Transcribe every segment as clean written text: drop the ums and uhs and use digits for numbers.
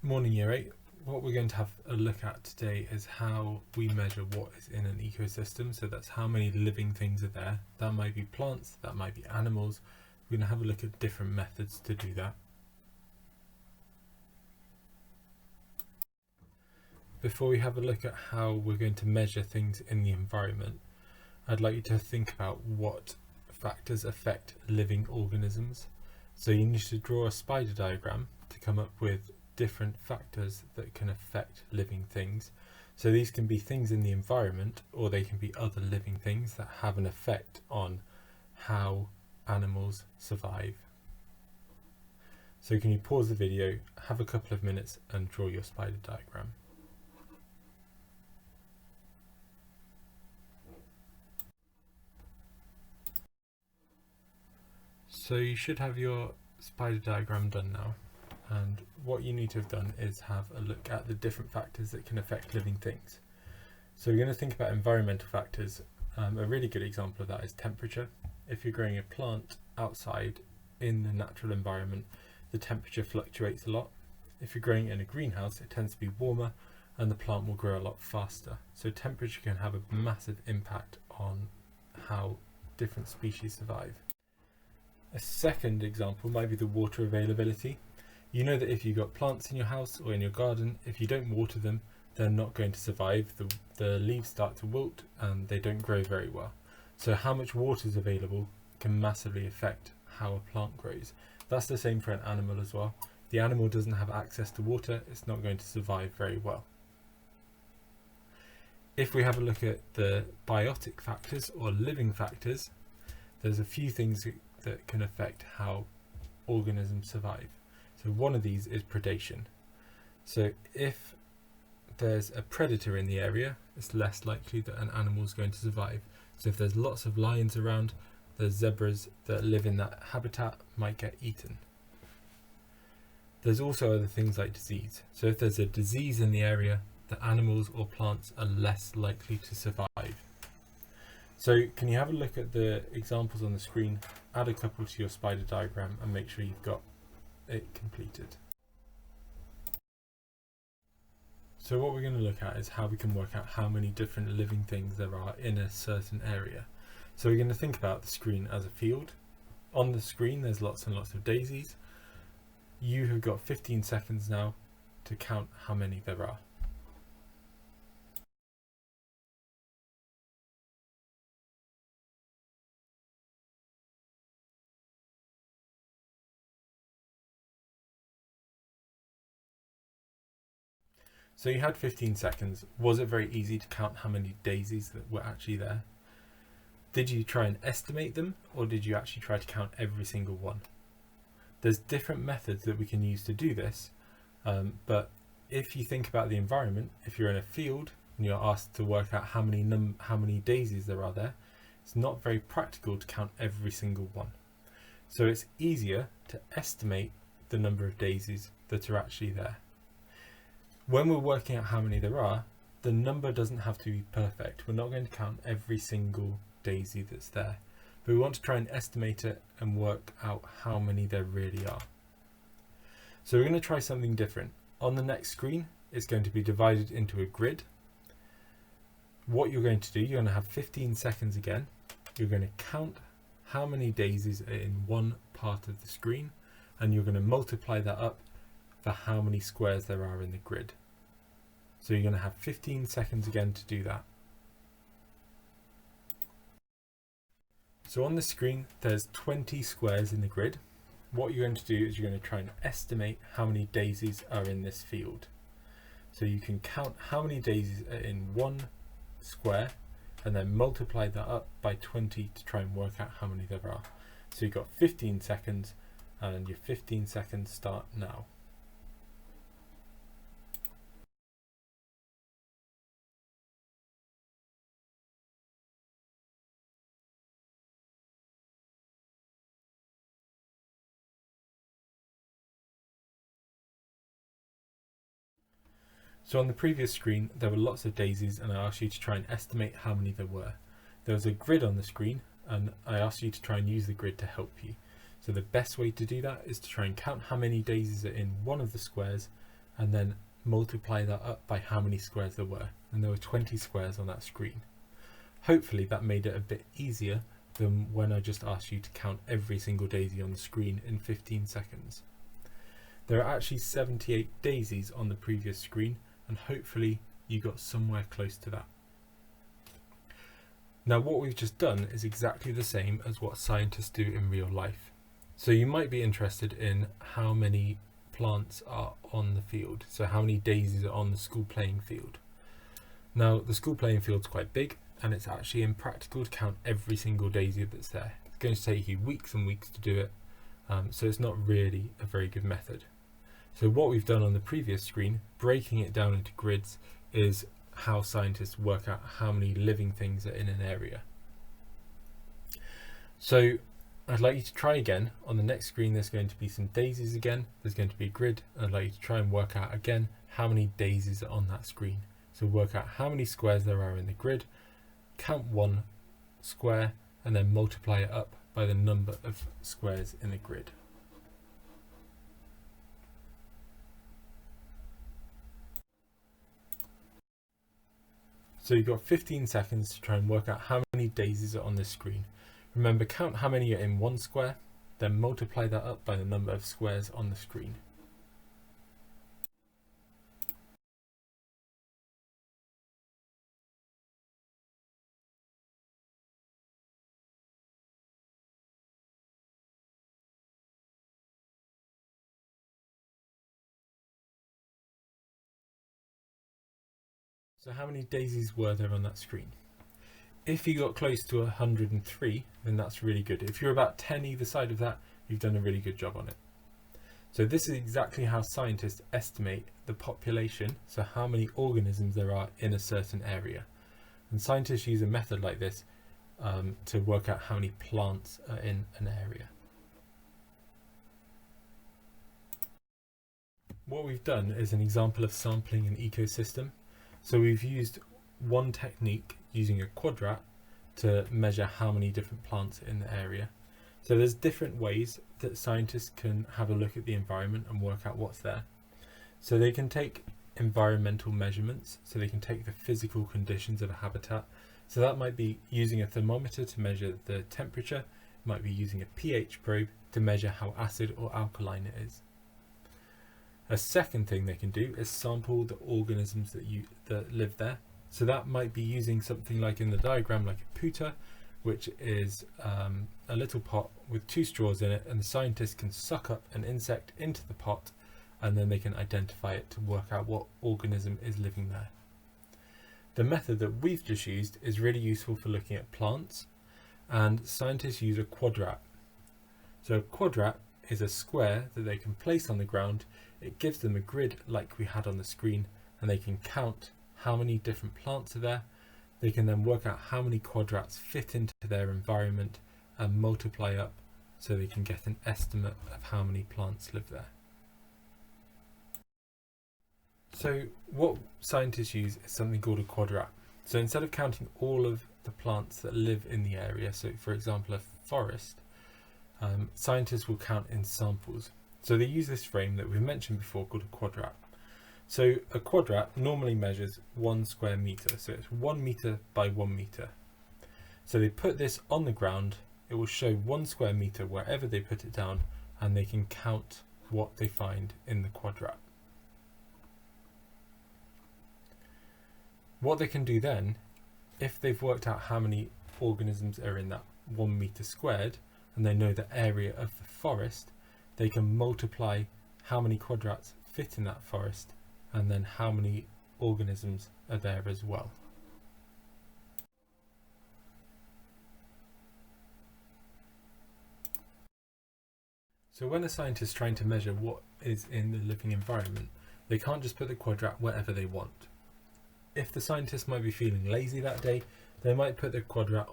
Morning Year 8. What we're going to have a look at today is how we measure what is in an ecosystem. So that's how many living things are there. That might be plants, that might be animals. We're going to have a look at different methods to do that. Before we have a look at how we're going to measure things in the environment, I'd like you to think about what factors affect living organisms. So you need to draw a spider diagram to come up with different factors that can affect living things. So these can be things in the environment, or they can be other living things that have an effect on how animals survive. So can you pause the video, have a couple of minutes and draw your spider diagram. So you should have your spider diagram done now. And what you need to have done is have a look at the different factors that can affect living things. So we're going to think about environmental factors. A really good example of that is temperature. If you're growing a plant outside in the natural environment, the temperature fluctuates a lot. If you're growing it in a greenhouse, it tends to be warmer and the plant will grow a lot faster. So temperature can have a massive impact on how different species survive. A second example might be the water availability. You know that if you've got plants in your house or in your garden, if you don't water them, they're not going to survive. The leaves start to wilt and they don't grow very well. So how much water is available can massively affect how a plant grows. That's the same for an animal as well. If the animal doesn't have access to water, it's not going to survive very well. If we have a look at the biotic factors or living factors, there's a few things that can affect how organisms survive. So one of these is predation. So if there's a predator in the area, it's less likely that an animal is going to survive. So if there's lots of lions around, the zebras that live in that habitat might get eaten. There's also other things like disease. So if there's a disease in the area, the animals or plants are less likely to survive. So can you have a look at the examples on the screen, add a couple to your spider diagram and make sure you've got it completed. So what we're going to look at is how we can work out how many different living things there are in a certain area. So we're going to think about the screen as a field. On the screen there's lots and lots of daisies. You have got 15 seconds now to count how many there are. So you had 15 seconds. Was it very easy to count how many daisies that were actually there? Did you try and estimate them, or did you actually try to count every single one? There's different methods that we can use to do this, but if you think about the environment, if you're in a field and you're asked to work out how many daisies there are there, it's not very practical to count every single one. So it's easier to estimate the number of daisies that are actually there. When we're working out how many there are, the number doesn't have to be perfect. We're not going to count every single daisy that's there, but we want to try and estimate it and work out how many there really are. So we're going to try something different. On the next screen, it's going to be divided into a grid. What you're going to do, you're going to have 15 seconds again. You're going to count how many daisies are in one part of the screen, and you're going to multiply that up for how many squares there are in the grid. So you're going to have 15 seconds again to do that. So on the screen there's 20 squares in the grid. What you're going to do is you're going to try and estimate how many daisies are in this field. So you can count how many daisies are in one square and then multiply that up by 20 to try and work out how many there are. So you've got 15 seconds and your 15 seconds start now. So on the previous screen there were lots of daisies and I asked you to try and estimate how many there were. There was a grid on the screen and I asked you to try and use the grid to help you. So the best way to do that is to try and count how many daisies are in one of the squares and then multiply that up by how many squares there were, and there were 20 squares on that screen. Hopefully that made it a bit easier than when I just asked you to count every single daisy on the screen in 15 seconds. There are actually 78 daisies on the previous screen, and hopefully you got somewhere close to that. Now what we've just done is exactly the same as what scientists do in real life. So you might be interested in how many plants are on the field, so how many daisies are on the school playing field. Now the school playing field's quite big, and it's actually impractical to count every single daisy that's there. It's going to take you weeks and weeks to do it, so it's not really a very good method. So what we've done on the previous screen, breaking it down into grids, is how scientists work out how many living things are in an area. So I'd like you to try again. On the next screen there's going to be some daisies again, there's going to be a grid, and I'd like you to try and work out again how many daisies are on that screen. So work out how many squares there are in the grid, count one square, and then multiply it up by the number of squares in the grid. So you've got 15 seconds to try and work out how many daisies are on this screen. Remember, count how many are in one square, then multiply that up by the number of squares on the screen. So how many daisies were there on that screen? If you got close to 103, then that's really good. If you're about 10 either side of that, you've done a really good job on it. So this is exactly how scientists estimate the population, so how many organisms there are in a certain area. And scientists use a method like this to work out how many plants are in an area. What we've done is an example of sampling an ecosystem. So we've used one technique using a quadrat to measure how many different plants are in the area. So there's different ways that scientists can have a look at the environment and work out what's there. So they can take environmental measurements, so they can take the physical conditions of a habitat. So that might be using a thermometer to measure the temperature, it might be using a pH probe to measure how acid or alkaline it is. A second thing they can do is sample the organisms that live there. So that might be using something like in the diagram, like a pooter, which is a little pot with two straws in it, and the scientists can suck up an insect into the pot, and then they can identify it to work out what organism is living there. The method that we've just used is really useful for looking at plants, and scientists use a quadrat. So a quadrat is a square that they can place on the ground. It gives them a grid like we had on the screen, and they can count how many different plants are there. They can then work out how many quadrats fit into their environment and multiply up so they can get an estimate of how many plants live there. So what scientists use is something called a quadrat. So instead of counting all of the plants that live in the area, so for example a forest, scientists will count in samples. So they use this frame that we've mentioned before called a quadrat. So a quadrat normally measures 1 square meter, so it's 1 meter by 1 meter. So they put this on the ground, it will show 1 square meter wherever they put it down, and they can count what they find in the quadrat. What they can do then, if they've worked out how many organisms are in that 1 meter squared, and they know the area of the forest, they can multiply how many quadrats fit in that forest, and then how many organisms are there as well. So when a scientist is trying to measure what is in the living environment, they can't just put the quadrat wherever they want. If the scientist might be feeling lazy that day, they might put the quadrat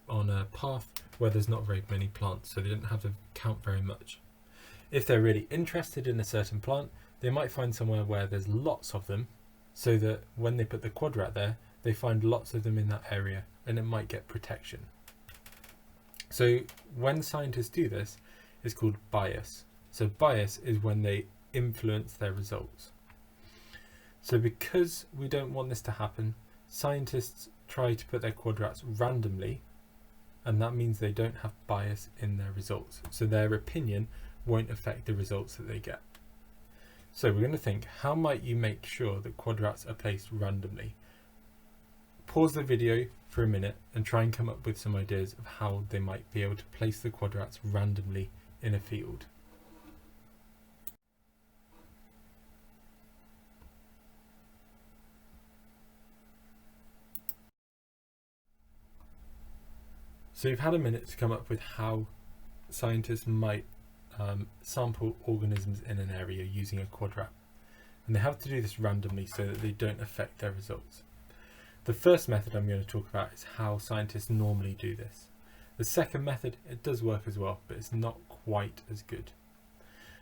on a path where there's not very many plants, so they don't have to count very much. If they're really interested in a certain plant, they might find somewhere where there's lots of them, so that when they put the quadrat there, they find lots of them in that area, and it might get protection. So when scientists do this, it's called bias. So bias is when they influence their results. So because we don't want this to happen, scientists try to put their quadrats randomly, and that means they don't have bias in their results. So their opinion won't affect the results that they get. So we're going to think, how might you make sure that quadrats are placed randomly? Pause the video for a minute and try and come up with some ideas of how they might be able to place the quadrats randomly in a field. So you've had a minute to come up with how scientists might sample organisms in an area using a quadrat. And they have to do this randomly so that they don't affect their results. The first method I'm going to talk about is how scientists normally do this. The second method, it does work as well, but it's not quite as good.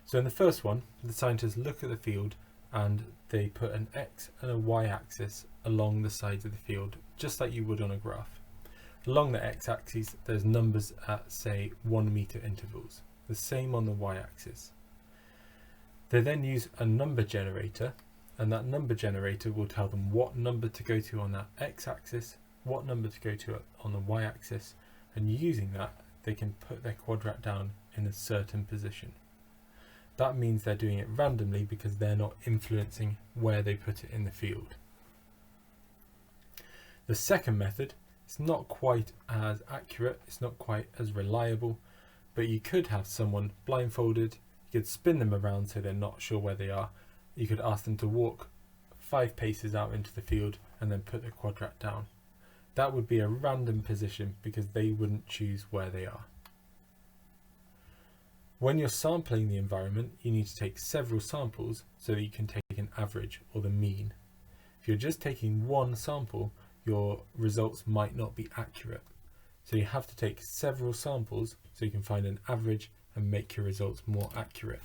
So in the first one, the scientists look at the field and they put an X and a Y axis along the sides of the field, just like you would on a graph. Along the X-axis, there's numbers at, say, 1 meter intervals. The same on the Y-axis. They then use a number generator, and that number generator will tell them what number to go to on that X-axis, what number to go to on the Y-axis, and using that, they can put their quadrat down in a certain position. That means they're doing it randomly because they're not influencing where they put it in the field. The second method, it's not quite as accurate, it's not quite as reliable, but you could have someone blindfolded, you could spin them around so they're not sure where they are, you could ask them to walk 5 paces out into the field and then put the quadrat down. That would be a random position because they wouldn't choose where they are. When you're sampling the environment, you need to take several samples so that you can take an average or the mean. If you're just taking one sample, your results might not be accurate. So you have to take several samples so you can find an average and make your results more accurate.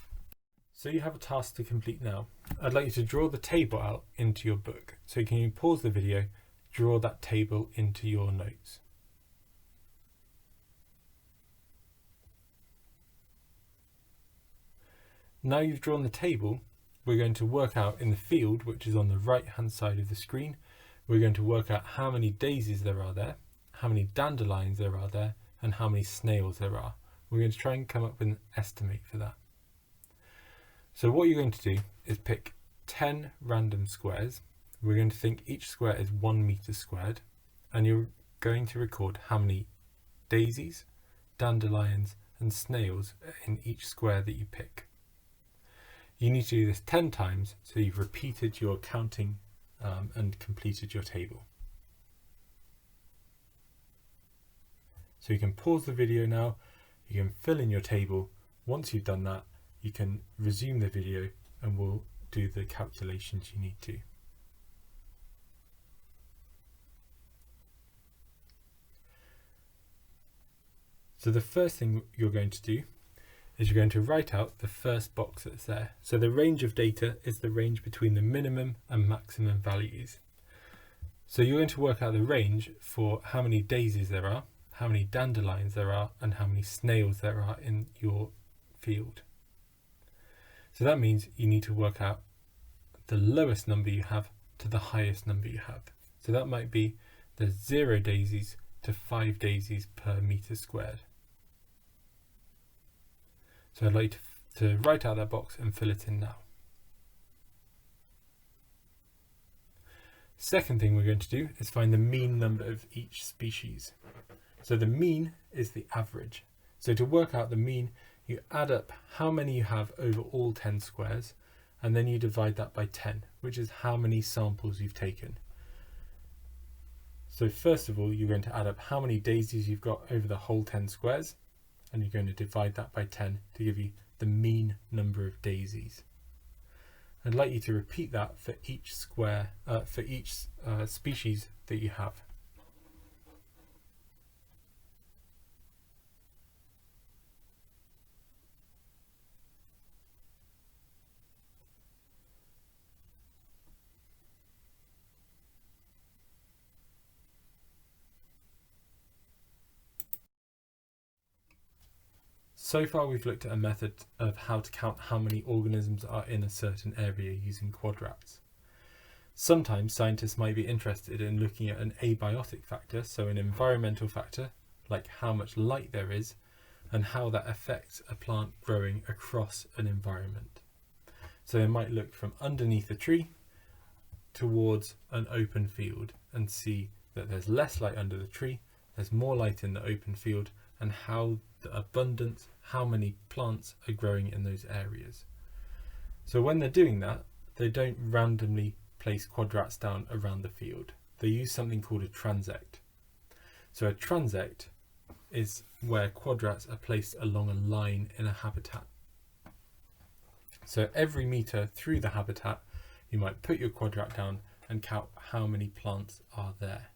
So you have a task to complete now. I'd like you to draw the table out into your book. So can you pause the video, draw that table into your notes. Now you've drawn the table, we're going to work out in the field, which is on the right hand side of the screen, we're going to work out how many daisies there are there, how many dandelions there are there, and how many snails there are. We're going to try and come up with an estimate for that. So what you're going to do is pick 10 random squares. We're going to think each square is 1 meter squared, and you're going to record how many daisies, dandelions, and snails are in each square that you pick. You need to do this 10 times, so you've repeated your counting and completed your table. So you can pause the video now, you can fill in your table. Once you've done that, you can resume the video and we'll do the calculations you need to. So the first thing you're going to do is you're going to write out the first box that's there. So the range of data is the range between the minimum and maximum values. So you're going to work out the range for how many daisies there are, how many dandelions there are, and how many snails there are in your field. So that means you need to work out the lowest number you have to the highest number you have. So that might be there's 0 daisies to 5 daisies per meter squared. So I'd like to write out that box and fill it in now. Second thing we're going to do is find the mean number of each species. So the mean is the average. So to work out the mean, you add up how many you have over all 10 squares, and then you divide that by 10, which is how many samples you've taken. So first of all, you're going to add up how many daisies you've got over the whole 10 squares, and you're going to divide that by 10 to give you the mean number of daisies. I'd like you to repeat that for each square, for each species that you have. So far we've looked at a method of how to count how many organisms are in a certain area using quadrats. Sometimes scientists might be interested in looking at an abiotic factor, so an environmental factor, like how much light there is, and how that affects a plant growing across an environment. So they might look from underneath a tree towards an open field and see that there's less light under the tree, there's more light in the open field, and how the abundance, how many plants are growing in those areas. So when they're doing that, they don't randomly place quadrats down around the field. They use something called a transect. So a transect is where quadrats are placed along a line in a habitat. So every meter through the habitat, you might put your quadrat down and count how many plants are there.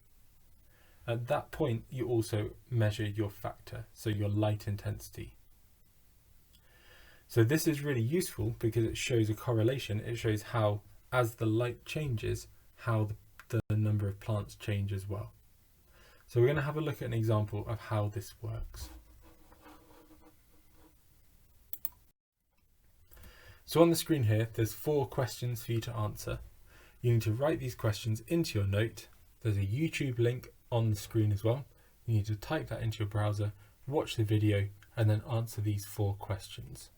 At that point, you also measure your factor, so your light intensity. So this is really useful because it shows a correlation. It shows how, as the light changes, how the number of plants change as well. So we're going to have a look at an example of how this works. So on the screen here, there's 4 questions for you to answer. You need to write these questions into your note. There's a YouTube link on the screen as well. You need to type that into your browser, watch the video, and then answer these 4 questions.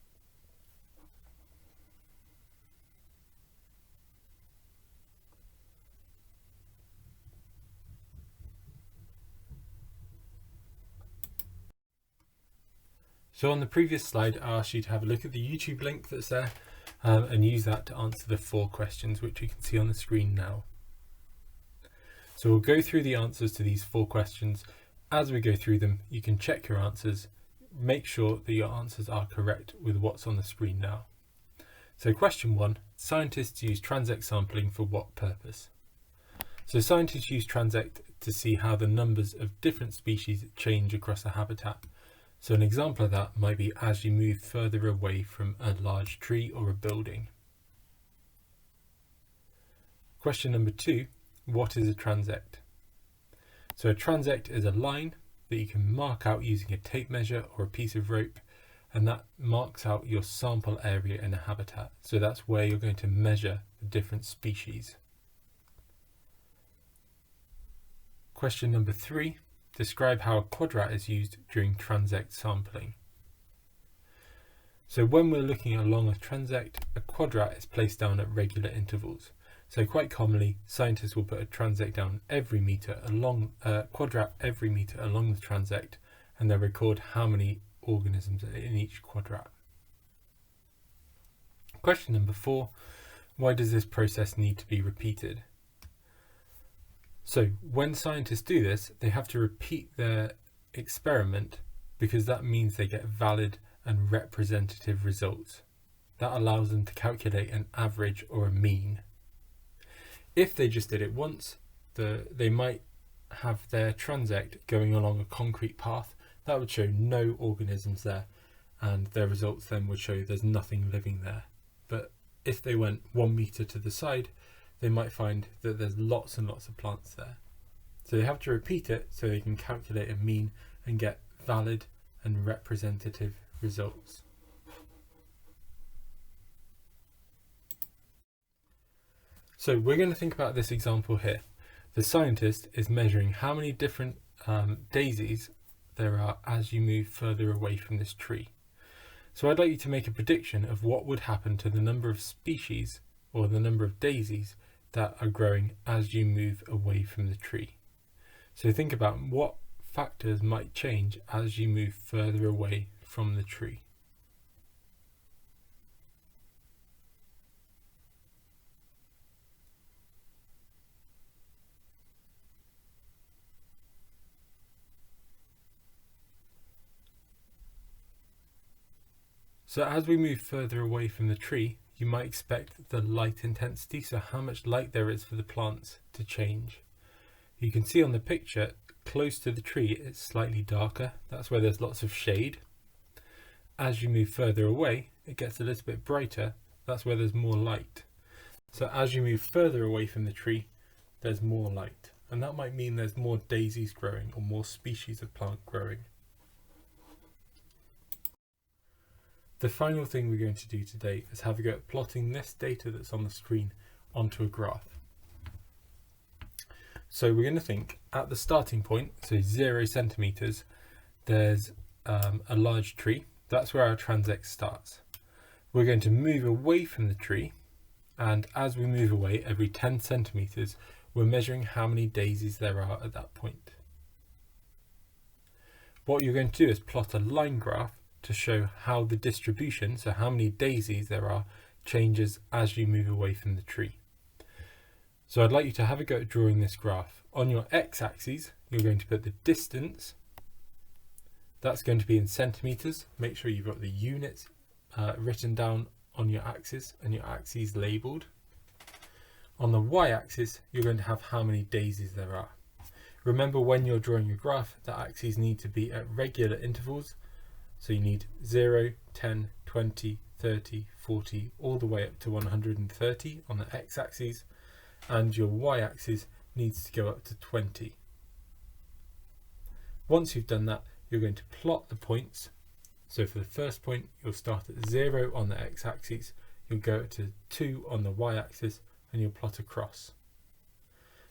So on the previous slide, I asked you to have a look at the YouTube link that's there and use that to answer the 4 questions, which you can see on the screen now. So we'll go through the answers to these 4 questions. As we go through them, you can check your answers, make sure that your answers are correct with what's on the screen now. So question 1, scientists use transect sampling for what purpose? So scientists use transect to see how the numbers of different species change across a habitat. So an example of that might be as you move further away from a large tree or a building. Question number 2, what is a transect? So a transect is a line that you can mark out using a tape measure or a piece of rope, and that marks out your sample area in a habitat. So that's where you're going to measure the different species. Question number 3, describe how a quadrat is used during transect sampling. So when we're looking along a transect, a quadrat is placed down at regular intervals. So quite commonly, scientists will put a transect down every meter along quadrat every meter along the transect, and they'll record how many organisms are in each quadrat. Question number 4, why does this process need to be repeated? So when scientists do this, they have to repeat their experiment because that means they get valid and representative results. That allows them to calculate an average or a mean. If they just did it once, they might have their transect going along a concrete path. That would show no organisms there, and their results then would show there's nothing living there. But if they went 1 meter to the side, they might find that there's lots and lots of plants there. So they have to repeat it so they can calculate a mean and get valid and representative results. So we're going to think about this example here. The scientist is measuring how many different daisies there are as you move further away from this tree. So I'd like you to make a prediction of what would happen to the number of species or the number of daisies that are growing as you move away from the tree. So think about what factors might change as you move further away from the tree. So as we move further away from the tree, you might expect the light intensity, so how much light there is for the plants, to change. You can see on the picture, close to the tree, it's slightly darker. That's where there's lots of shade. As you move further away, it gets a little bit brighter. That's where there's more light. So as you move further away from the tree, there's more light. And that might mean there's more daisies growing or more species of plant growing. The final thing we're going to do today is have a go at plotting this data that's on the screen onto a graph. So we're going to think at the starting point, so 0 centimeters, there's a large tree. That's where our transect starts. We're going to move away from the tree, and as we move away every 10 centimeters, we're measuring how many daisies there are at that point. What you're going to do is plot a line graph to show how the distribution, so how many daisies there are, changes as you move away from the tree. So I'd like you to have a go at drawing this graph. On your x-axis, you're going to put the distance. That's going to be in centimeters. Make sure you've got the units written down on your axis and your axes labeled. On the y-axis, you're going to have how many daisies there are. Remember, when you're drawing your graph, the axes need to be at regular intervals. So you need 0, 10, 20, 30, 40, all the way up to 130 on the x-axis, and your y-axis needs to go up to 20. Once you've done that, you're going to plot the points. So for the first point, you'll start at 0 on the x-axis, you'll go up to 2 on the y-axis, and you'll plot across.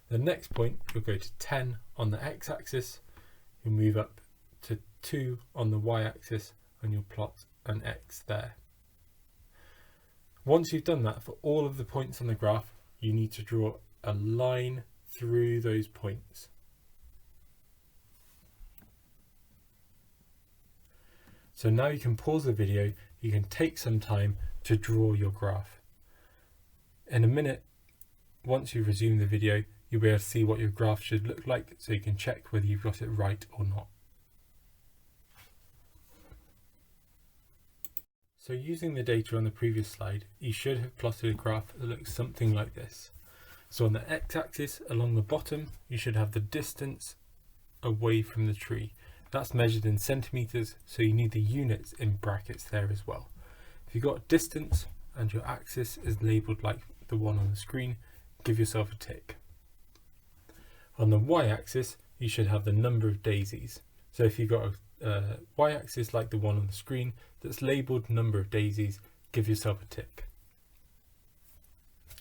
The next point, you'll go to 10 on the x-axis, you'll move up to 2 on the y-axis, and you'll plot an X there. Once you've done that for all of the points on the graph, you need to draw a line through those points. So now you can pause the video, you can take some time to draw your graph. In a minute, once you resume the video, you'll be able to see what your graph should look like, so you can check whether you've got it right or not. So using the data on the previous slide, you should have plotted a graph that looks something like this. So on the x-axis along the bottom, you should have the distance away from the tree. That's measured in centimeters, so you need the units in brackets there as well. If you've got distance and your axis is labeled like the one on the screen, give yourself a tick. On the y-axis, you should have the number of daisies. So if you've got a y-axis like the one on the screen that's labeled number of daisies, give yourself a tick.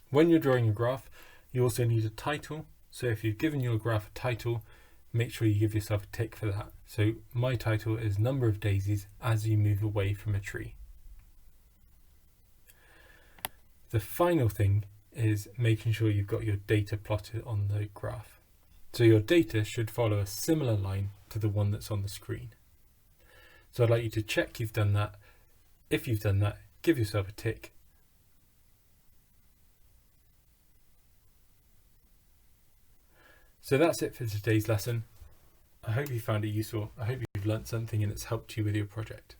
When you're drawing a graph, you also need a title. So if you've given your graph a title, make sure you give yourself a tick for that. So my title is number of daisies as you move away from a tree. The final thing is making sure you've got your data plotted on the graph. So your data should follow a similar line to the one that's on the screen. So I'd like you to check you've done that. If you've done that, give yourself a tick. So that's it for today's lesson. I hope you found it useful. I hope you've learnt something and it's helped you with your project.